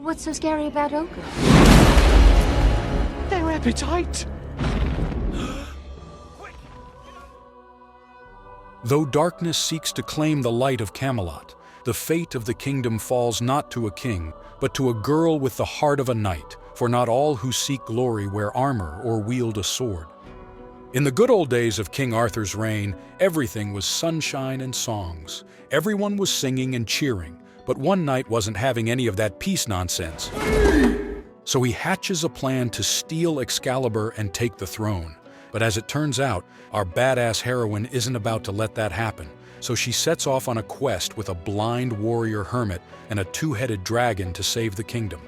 What's so scary about ogres? Their appetite! Though darkness seeks to claim the light of Camelot, the fate of the kingdom falls not to a king, but to a girl with the heart of a knight, for not all who seek glory wear armor or wield a sword. In the good old days of King Arthur's reign, everything was sunshine and songs. Everyone was singing and cheering, but one knight wasn't having any of that peace nonsense. So he hatches a plan to steal Excalibur and take the throne. But as it turns out, our badass heroine isn't about to let that happen, so she sets off on a quest with a blind warrior hermit and a two-headed dragon to save the kingdom.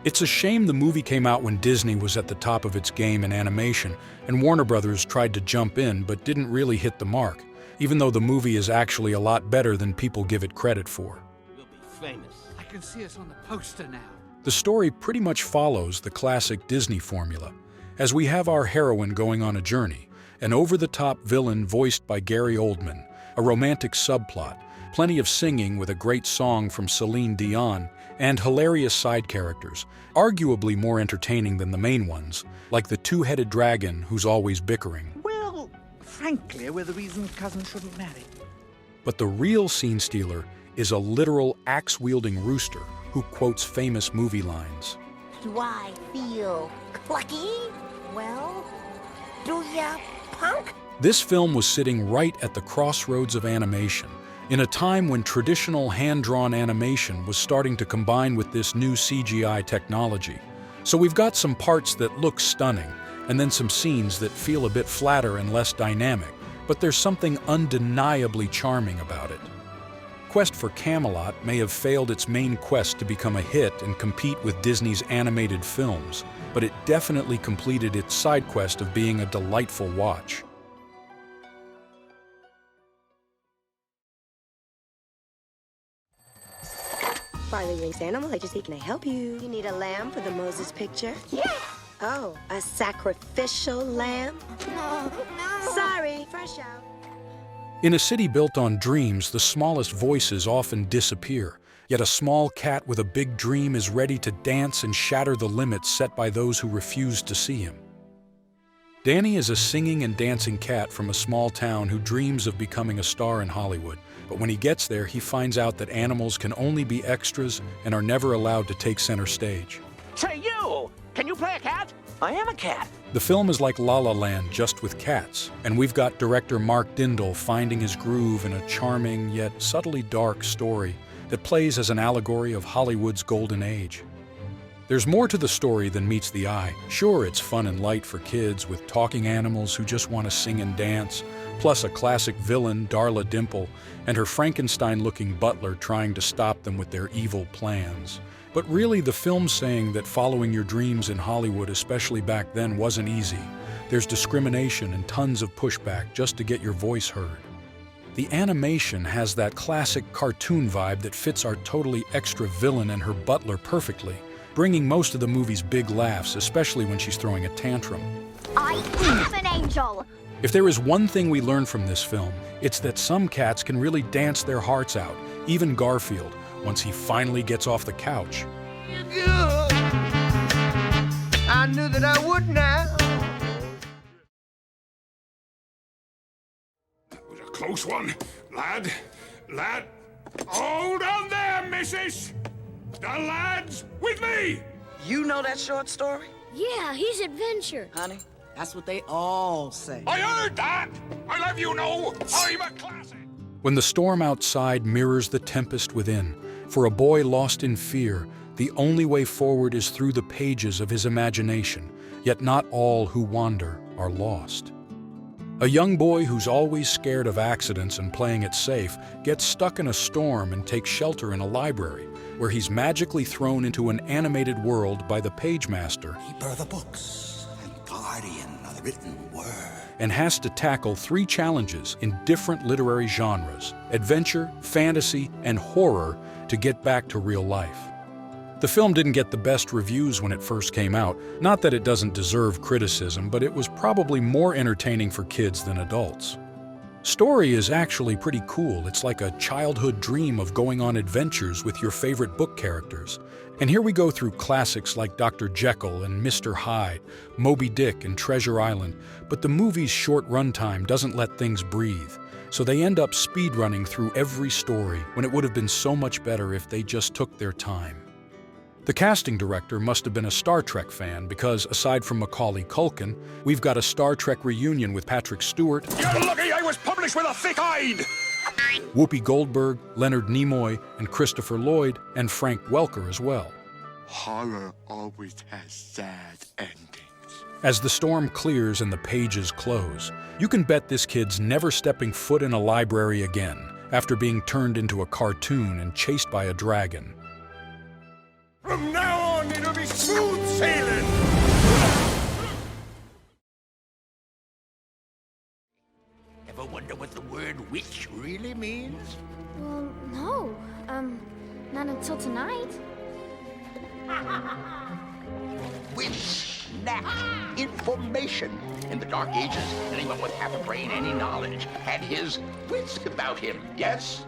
It's a shame the movie came out when Disney was at the top of its game in animation, and Warner Brothers tried to jump in but didn't really hit the mark, even though the movie is actually a lot better than people give it credit for. We'll be famous. I can see us on the poster now. The story pretty much follows the classic Disney formula, as we have our heroine going on a journey, an over-the-top villain voiced by Gary Oldman, a romantic subplot, plenty of singing with a great song from Celine Dion, and hilarious side characters, arguably more entertaining than the main ones, like the two-headed dragon who's always bickering. Well, frankly, we're the reason cousins shouldn't marry. But the real scene stealer is a literal axe-wielding rooster who quotes famous movie lines. Do I feel clucky? Well, do ya, punk? This film was sitting right at the crossroads of animation, in a time when traditional hand-drawn animation was starting to combine with this new CGI technology. So we've got some parts that look stunning, and then some scenes that feel a bit flatter and less dynamic, but there's something undeniably charming about it. Quest for Camelot may have failed its main quest to become a hit and compete with Disney's animated films, but it definitely completed its side quest of being a delightful watch. Farley Rings Animal Agency, can I help you? You need a lamb for the Moses picture? Yeah. Oh, a sacrificial lamb? No. Sorry, fresh out. In a city built on dreams, the smallest voices often disappear, yet a small cat with a big dream is ready to dance and shatter the limits set by those who refuse to see him. Danny is a singing and dancing cat from a small town who dreams of becoming a star in Hollywood, but when he gets there, he finds out that animals can only be extras and are never allowed to take center stage. Say, you! Can you play a cat? I am a cat. The film is like La La Land, just with cats, and we've got director Mark Dindal finding his groove in a charming yet subtly dark story that plays as an allegory of Hollywood's golden age. There's more to the story than meets the eye. Sure, it's fun and light for kids with talking animals who just want to sing and dance, plus a classic villain, Darla Dimple, and her Frankenstein-looking butler trying to stop them with their evil plans. But really, the film's saying that following your dreams in Hollywood, especially back then, wasn't easy. There's discrimination and tons of pushback just to get your voice heard. The animation has that classic cartoon vibe that fits our totally extra villain and her butler perfectly, bringing most of the movie's big laughs, especially when she's throwing a tantrum. I am an angel! If there is one thing we learn from this film, it's that some cats can really dance their hearts out, even Garfield, once he finally gets off the couch. Good. I knew that I would now. That was a close one. Lad. Hold on there, missus. The lad's with me. You know that short story? Yeah, he's adventure. Honey, that's what they all say. I heard that. I'll have you know, I'm a classic. When the storm outside mirrors the tempest within, for a boy lost in fear, the only way forward is through the pages of his imagination, yet not all who wander are lost. A young boy who's always scared of accidents and playing it safe gets stuck in a storm and takes shelter in a library, where he's magically thrown into an animated world by the Pagemaster. Keeper of the books and guardian of the written word. And has to tackle 3 challenges in different literary genres, adventure, fantasy, and horror, to get back to real life. The film didn't get the best reviews when it first came out, not that it doesn't deserve criticism, but it was probably more entertaining for kids than adults. Story is actually pretty cool. It's like a childhood dream of going on adventures with your favorite book characters. And here we go through classics like Dr. Jekyll and Mr. Hyde, Moby Dick and Treasure Island, but the movie's short runtime doesn't let things breathe. So they end up speedrunning through every story when it would have been so much better if they just took their time. The casting director must have been a Star Trek fan because, aside from Macaulay Culkin, we've got a Star Trek reunion with Patrick Stewart. You're lucky I was published with a thick hide! Whoopi Goldberg, Leonard Nimoy, and Christopher Lloyd, and Frank Welker as well. Horror always has sad endings. As the storm clears and the pages close, you can bet this kid's never stepping foot in a library again after being turned into a cartoon and chased by a dragon. From now on, it'll be smooth sailing! Ever wonder what the word witch really means? Well, no. Not until tonight. Wits, knack, information. In the Dark Ages, anyone with half a brain, any knowledge, had his wits about him, yes?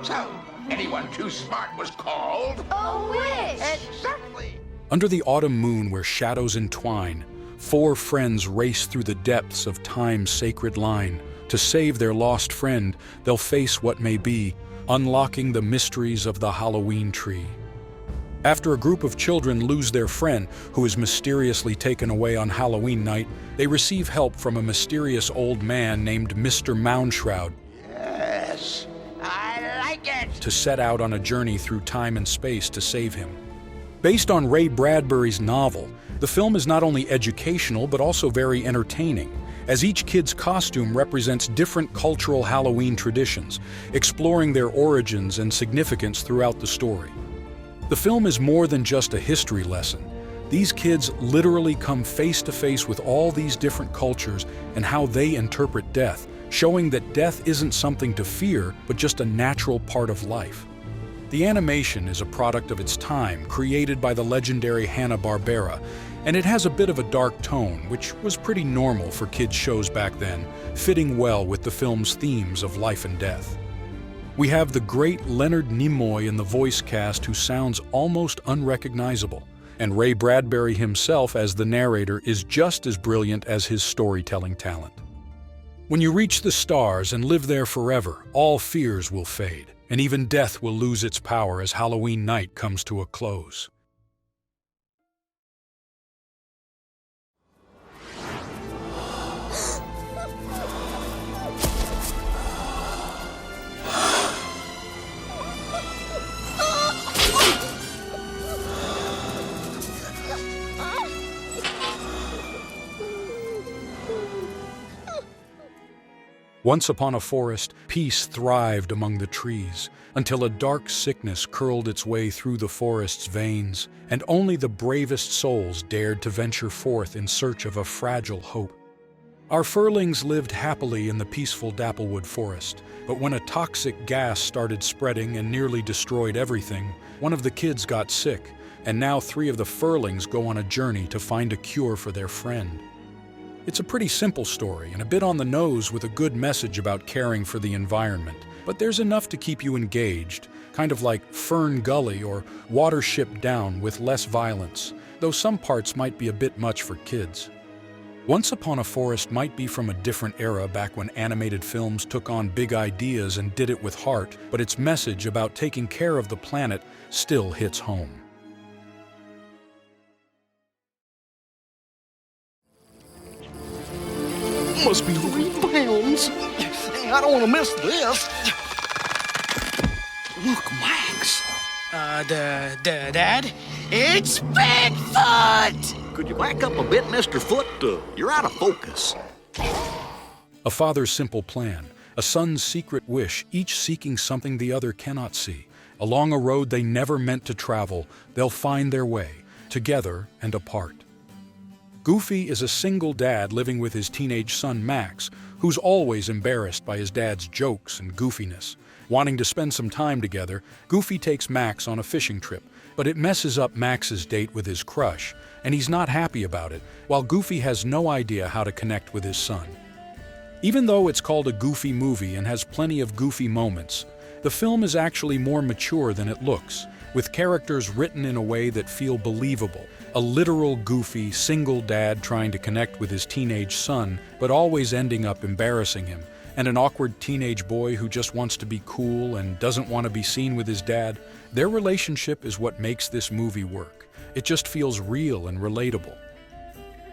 So, anyone too smart was called... A witch! Exactly! Under the autumn moon where shadows entwine, 4 friends race through the depths of time's sacred line. To save their lost friend, they'll face what may be, unlocking the mysteries of the Halloween tree. After a group of children lose their friend, who is mysteriously taken away on Halloween night, they receive help from a mysterious old man named Mr. Moundshroud Yes, I like it! to set out on a journey through time and space to save him. Based on Ray Bradbury's novel, the film is not only educational but also very entertaining, as each kid's costume represents different cultural Halloween traditions, exploring their origins and significance throughout the story. The film is more than just a history lesson. These kids literally come face to face with all these different cultures and how they interpret death, showing that death isn't something to fear, but just a natural part of life. The animation is a product of its time, created by the legendary Hanna-Barbera, and it has a bit of a dark tone, which was pretty normal for kids' shows back then, fitting well with the film's themes of life and death. We have the great Leonard Nimoy in the voice cast, who sounds almost unrecognizable, and Ray Bradbury himself as the narrator is just as brilliant as his storytelling talent. When you reach the stars and live there forever, all fears will fade, and even death will lose its power as Halloween night comes to a close. Once upon a forest, peace thrived among the trees, until a dark sickness curled its way through the forest's veins, and only the bravest souls dared to venture forth in search of a fragile hope. Our furlings lived happily in the peaceful Dapplewood forest, but when a toxic gas started spreading and nearly destroyed everything, one of the kids got sick, and now 3 of the furlings go on a journey to find a cure for their friend. It's a pretty simple story and a bit on the nose with a good message about caring for the environment, but there's enough to keep you engaged, kind of like Fern Gully or Watership Down with less violence, though some parts might be a bit much for kids. Once Upon a Forest might be from a different era, back when animated films took on big ideas and did it with heart, but its message about taking care of the planet still hits home. Must be 3 pounds. I don't want to miss this. Look, Max. Dad? It's Bigfoot! Could you back up a bit, Mr. Foot? You're out of focus. A father's simple plan, a son's secret wish, each seeking something the other cannot see. Along a road they never meant to travel, they'll find their way, together and apart. Goofy is a single dad living with his teenage son Max, who's always embarrassed by his dad's jokes and goofiness. Wanting to spend some time together, Goofy takes Max on a fishing trip, but it messes up Max's date with his crush, and he's not happy about it, while Goofy has no idea how to connect with his son. Even though it's called a goofy movie and has plenty of goofy moments, the film is actually more mature than it looks, with characters written in a way that feel believable. A literal goofy, single dad trying to connect with his teenage son, but always ending up embarrassing him, and an awkward teenage boy who just wants to be cool and doesn't want to be seen with his dad. Their relationship is what makes this movie work. It just feels real and relatable.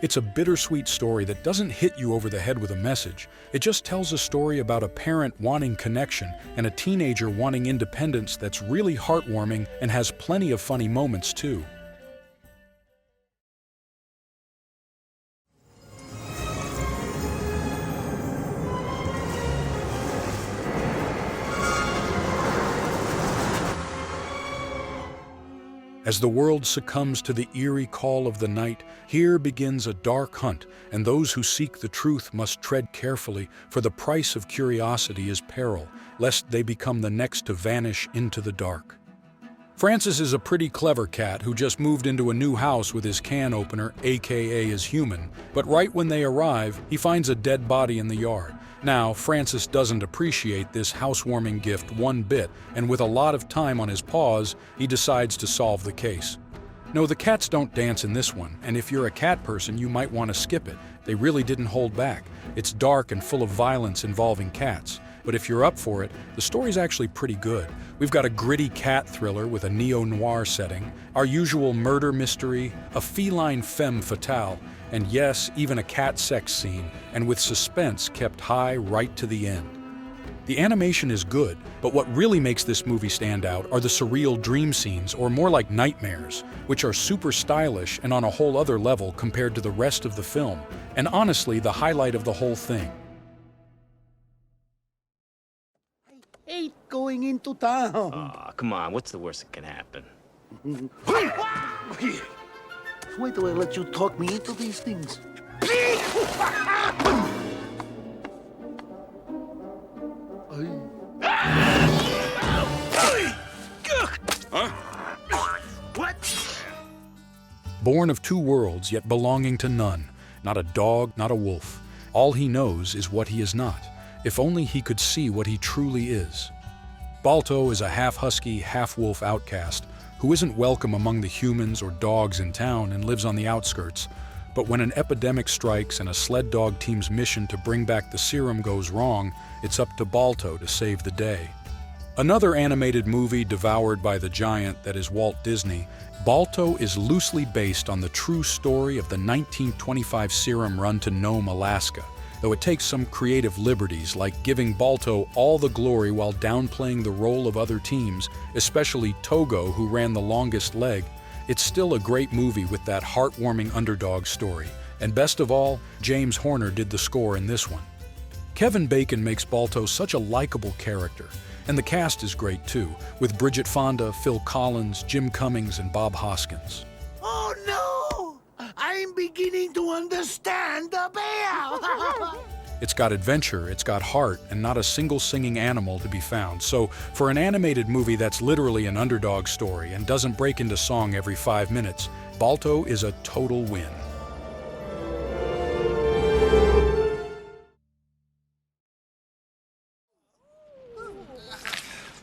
It's a bittersweet story that doesn't hit you over the head with a message. It just tells a story about a parent wanting connection and a teenager wanting independence that's really heartwarming and has plenty of funny moments too. As the world succumbs to the eerie call of the night, here begins a dark hunt, and those who seek the truth must tread carefully, for the price of curiosity is peril, lest they become the next to vanish into the dark. Francis is a pretty clever cat who just moved into a new house with his can opener, aka his human, but right when they arrive, he finds a dead body in the yard. Now, Francis doesn't appreciate this housewarming gift one bit, and with a lot of time on his paws, he decides to solve the case. No, the cats don't dance in this one, and if you're a cat person, you might want to skip it. They really didn't hold back. It's dark and full of violence involving cats. But if you're up for it, the story's actually pretty good. We've got a gritty cat thriller with a neo-noir setting, our usual murder mystery, a feline femme fatale, and yes, even a cat sex scene, and with suspense kept high right to the end. The animation is good, but what really makes this movie stand out are the surreal dream scenes, or more like nightmares, which are super stylish and on a whole other level compared to the rest of the film, and honestly the highlight of the whole thing. Ain't going into town. Aw, come on, what's the worst that can happen? Wait till I let you talk me into these things. What? Born of two worlds, yet belonging to none. Not a dog, not a wolf. All he knows is what he is not. If only he could see what he truly is. Balto is a half-husky, half-wolf outcast who isn't welcome among the humans or dogs in town and lives on the outskirts. But when an epidemic strikes and a sled dog team's mission to bring back the serum goes wrong, it's up to Balto to save the day. Another animated movie devoured by the giant that is Walt Disney, Balto is loosely based on the true story of the 1925 serum run to Nome, Alaska, though it takes some creative liberties like giving Balto all the glory while downplaying the role of other teams, especially Togo, who ran the longest leg. It's still a great movie with that heartwarming underdog story, and best of all, James Horner did the score in this one. Kevin Bacon makes Balto such a likable character, and the cast is great too, with Bridget Fonda, Phil Collins, Jim Cummings, and Bob Hoskins. Oh no! I'm beginning to understand the bear! It's got adventure, it's got heart, and not a single singing animal to be found. So, for an animated movie that's literally an underdog story and doesn't break into song every 5 minutes, Balto is a total win.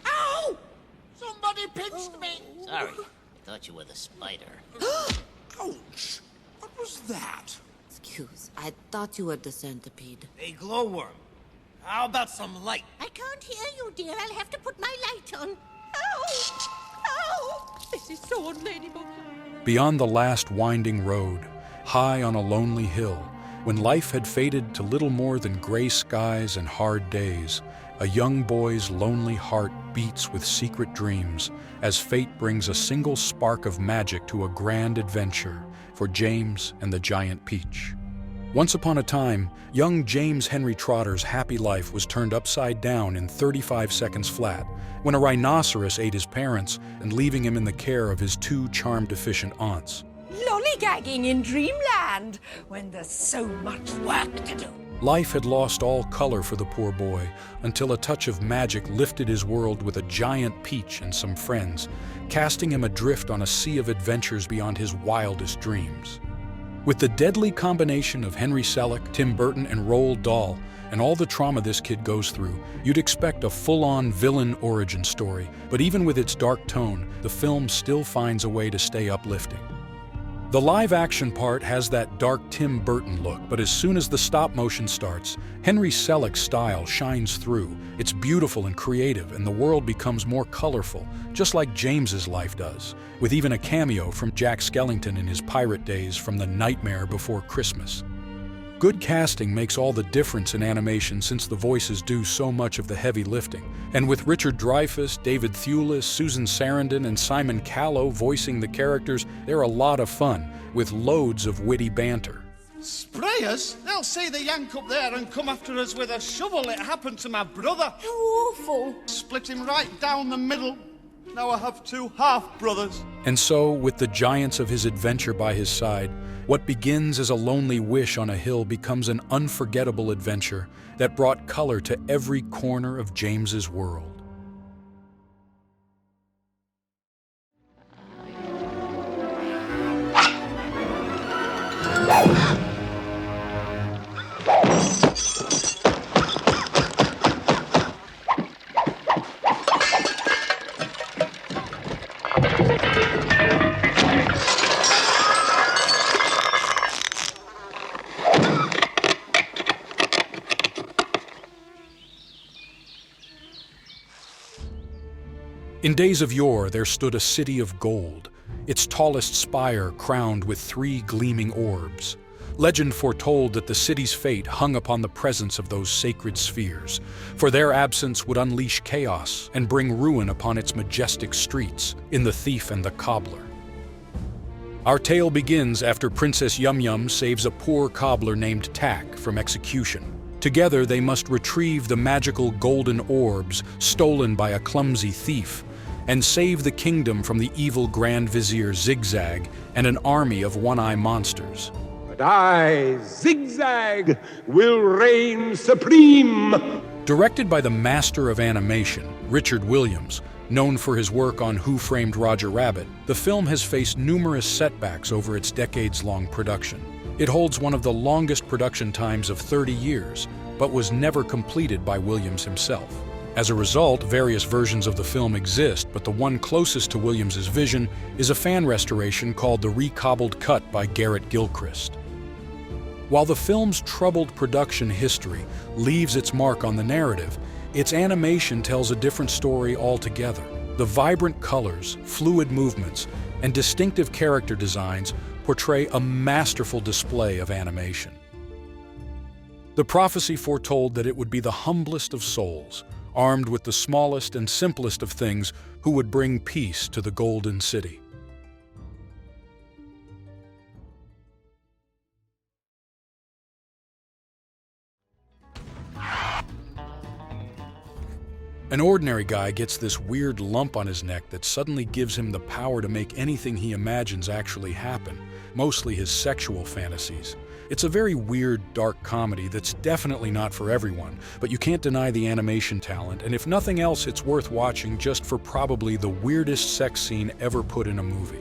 Ow! Somebody pinched me! Sorry, I thought you were the spider. Ouch! What was that? Excuse, I thought you were the centipede. A glowworm. How about some light? I can't hear you, dear. I'll have to put my light on. Ow! Ow! This is so unladybug. Beyond the last winding road, high on a lonely hill, when life had faded to little more than gray skies and hard days, a young boy's lonely heart beats with secret dreams as fate brings a single spark of magic to a grand adventure for James and the Giant Peach. Once upon a time, young James Henry Trotter's happy life was turned upside down in 35 seconds flat when a rhinoceros ate his parents and leaving him in the care of his 2 charm-deficient aunts. Lollygagging in dreamland when there's so much work to do. Life had lost all color for the poor boy until a touch of magic lifted his world with a giant peach and some friends, casting him adrift on a sea of adventures beyond his wildest dreams. With the deadly combination of Henry Selick, Tim Burton, and Roald Dahl, and all the trauma this kid goes through, you'd expect a full-on villain origin story, but even with its dark tone, the film still finds a way to stay uplifting. The live-action part has that dark Tim Burton look, but as soon as the stop-motion starts, Henry Selick's style shines through. It's beautiful and creative, and the world becomes more colorful, just like James's life does, with even a cameo from Jack Skellington in his pirate days from The Nightmare Before Christmas. Good casting makes all the difference in animation since the voices do so much of the heavy lifting. And with Richard Dreyfuss, David Thewlis, Susan Sarandon, and Simon Callow voicing the characters, they're a lot of fun, with loads of witty banter. Spray us? They'll see the yank up there and come after us with a shovel. It happened to my brother. How awful. Split him right down the middle. Now I have two half-brothers. And so, with the giants of his adventure by his side, what begins as a lonely wish on a hill becomes an unforgettable adventure that brought color to every corner of James's world. In days of yore, there stood a city of gold, its tallest spire crowned with 3 gleaming orbs. Legend foretold that the city's fate hung upon the presence of those sacred spheres, for their absence would unleash chaos and bring ruin upon its majestic streets in The Thief and the Cobbler. Our tale begins after Princess Yum Yum saves a poor cobbler named Tack from execution. Together, they must retrieve the magical golden orbs stolen by a clumsy thief, and save the kingdom from the evil Grand Vizier Zigzag and an army of one-eye monsters. But I, Zigzag, will reign supreme. Directed by the master of animation, Richard Williams, known for his work on Who Framed Roger Rabbit, the film has faced numerous setbacks over its decades-long production. It holds one of the longest production times of 30 years, but was never completed by Williams himself. As a result, various versions of the film exist, but the one closest to Williams's vision is a fan restoration called The Recobbled Cut by Garrett Gilchrist. While the film's troubled production history leaves its mark on the narrative, its animation tells a different story altogether. The vibrant colors, fluid movements, and distinctive character designs portray a masterful display of animation. The prophecy foretold that it would be the humblest of souls, armed with the smallest and simplest of things, who would bring peace to the Golden City. An ordinary guy gets this weird lump on his neck that suddenly gives him the power to make anything he imagines actually happen, mostly his sexual fantasies. It's a very weird, dark comedy that's definitely not for everyone, but you can't deny the animation talent, and if nothing else, it's worth watching just for probably the weirdest sex scene ever put in a movie.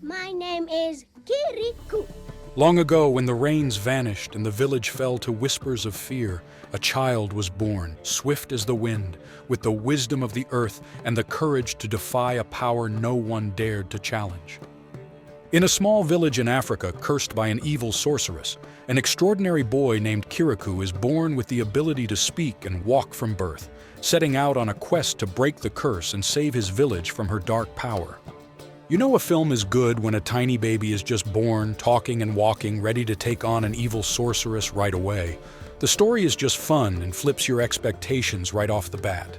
My name is Kirikou. Long ago, when the rains vanished and the village fell to whispers of fear, a child was born, swift as the wind, with the wisdom of the earth and the courage to defy a power no one dared to challenge. In a small village in Africa cursed by an evil sorceress, an extraordinary boy named Kirikou is born with the ability to speak and walk from birth, setting out on a quest to break the curse and save his village from her dark power. You know a film is good when a tiny baby is just born, talking and walking, ready to take on an evil sorceress right away. The story is just fun and flips your expectations right off the bat.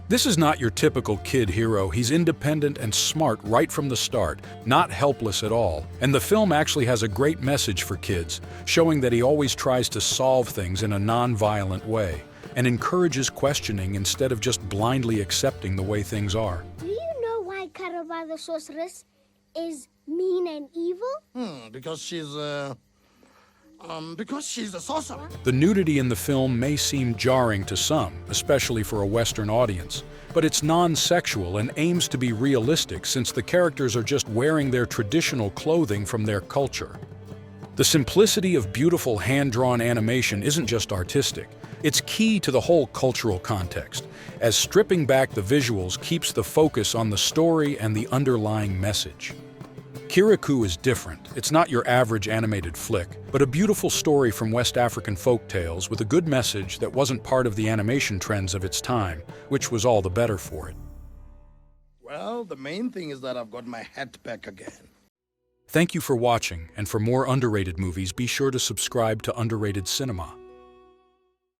This is not your typical kid hero. He's independent and smart right from the start, not helpless at all. And the film actually has a great message for kids, showing that he always tries to solve things in a non-violent way, and encourages questioning instead of just blindly accepting the way things are. Cary the sorceress is mean and evil? Because she's, Because she's a sorcerer. The nudity in the film may seem jarring to some, especially for a Western audience, but it's non-sexual and aims to be realistic since the characters are just wearing their traditional clothing from their culture. The simplicity of beautiful hand-drawn animation isn't just artistic, it's key to the whole cultural context, as stripping back the visuals keeps the focus on the story and the underlying message. Kirikou is different. It's not your average animated flick, but a beautiful story from West African folk tales with a good message that wasn't part of the animation trends of its time, which was all the better for it. Well, the main thing is that I've got my hat back again. Thank you for watching, and for more underrated movies, be sure to subscribe to Underrated Cinema.